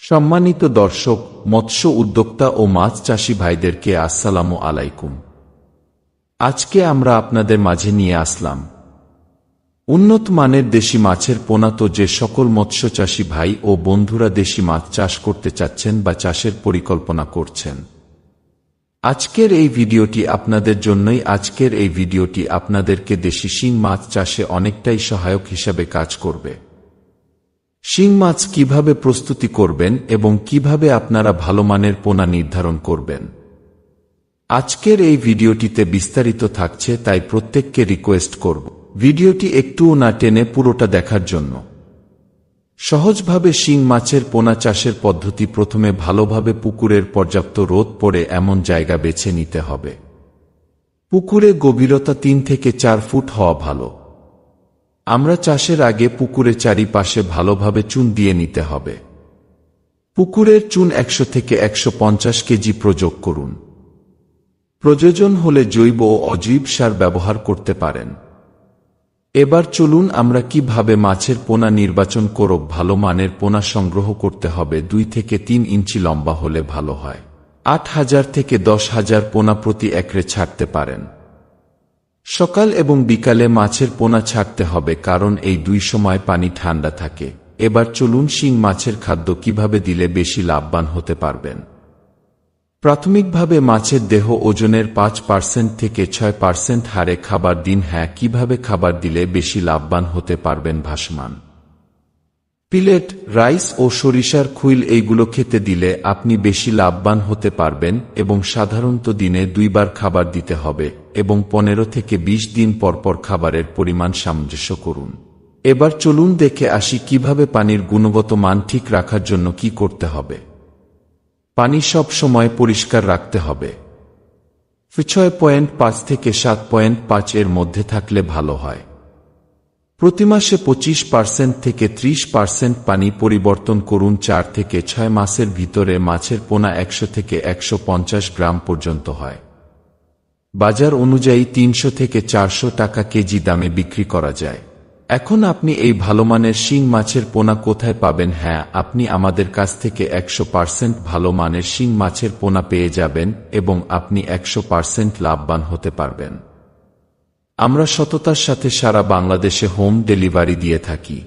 সম্মানিত দর্শক, মৎস্য উদ্যোক্তা ও মাছ চাষী ভাইদেরকে আসসালামু আলাইকুম। আজকে আমরা আপনাদের মাঝে নিয়ে আসলাম উন্নত মানের দেশি মাছের পোনা। তো যে সকল মৎস্য চাষী ভাই ও বন্ধুরা দেশি মাছ চাষ করতে চাচ্ছেন বা চাষের পরিকল্পনা করছেন, আজকের এই ভিডিওটি আপনাদের জন্যই। আজকের এই ভিডিওটি আপনাদেরকে দেশি শিং মাছ চাষে অনেকটাই সহায়ক হিসাবে কাজ করবে। শিং মাছ কিভাবে প্রস্তুতি করবেন এবং কিভাবে আপনারা ভালো মানের পোনা নির্ধারণ করবেন, আজকের এই ভিডিওটিতে বিস্তারিত থাকছে। তাই প্রত্যেককে রিকোয়েস্ট করব ভিডিওটি একটুও না টেনে পুরোটা দেখার জন্য। সহজভাবে শিং মাছের পোনা চাষের পদ্ধতি: প্রথমে ভালোভাবে পুকুরের পর্যাপ্ত রোদ পড়ে এমন জায়গা বেছে নিতে হবে। পুকুরে গভীরতা 3 থেকে 4 ফুট হওয়া ভালো। আমরা চাষের আগে পুকুরে চারিপাশে ভালোভাবে চুন দিয়ে নিতে হবে। পুকুরের চুন 100 থেকে 150 কেজি প্রয়োগ করুন। প্রয়োজন হলে জৈব ও অজৈব সার ব্যবহার করতে পারেন। এবার চলুন আমরা কিভাবে মাছের পোনা নির্বাচন করব। ভালো মানের পোনা সংগ্রহ করতে হবে। 2 থেকে 3 ইঞ্চি লম্বা হলে ভালো হয়। 8,000 থেকে 10,000 পোনা প্রতি একরে ছাড়তে পারেন। সকাল এবং বিকালে মাছের পোনা ছাড়তে হবে, কারণ এই দুই সময় পানি ঠান্ডা থাকে। এবার চলুন শিং মাছের খাদ্য কিভাবে দিলে বেশি লাভবান হতে পারবেন। প্রাথমিকভাবে মাছের দেহ ওজনের 5% থেকে 6% হারে খাবার দিন। হ্যাঁ, কিভাবে খাবার দিলে বেশি লাভবান হতে পারবেন? ভাসমান পিলেট, রাইস ও সরিষার খুইল এইগুলো খেতে দিলে আপনি বেশি লাভবান হতে পারবেন। এবং সাধারণত দিনে 2 বার খাবার দিতে হবে এবং 15 থেকে 20 দিন পরপর খাবারের পরিমাণ সামঞ্জস্য করুন। এবার চলুন দেখে আসি কিভাবে পানির গুণগত মান ঠিক রাখার জন্য কি করতে হবে। পানি সব সময় পরিষ্কার রাখতে হবে। 6.5 থেকে 7.5 এর মধ্যে থাকলে ভালো হয়। প্রতি মাসে 25% থেকে 30% পানি পরিবর্তন করুন। 4 থেকে 6 মাসের ভিতরে মাছের পোনা 100 থেকে 150 গ্রাম পর্যন্ত হয়। বাজার অনুযায়ী 300 থেকে 400 টাকা কেজি দামে বিক্রি করা যায়। এখন আপনি এই ভালোমানের শিং মাছের পোনা কোথায় পাবেন? হ্যাঁ, আপনি আমাদের কাছ থেকে 100% ভালো মানের শিং মাছের পোনা পেয়ে যাবেন এবং আপনি 100% লাভবান হতে পারবেন। আমরা সততার সাথে সারা বাংলাদেশে হোম ডেলিভারি দিয়ে থাকি।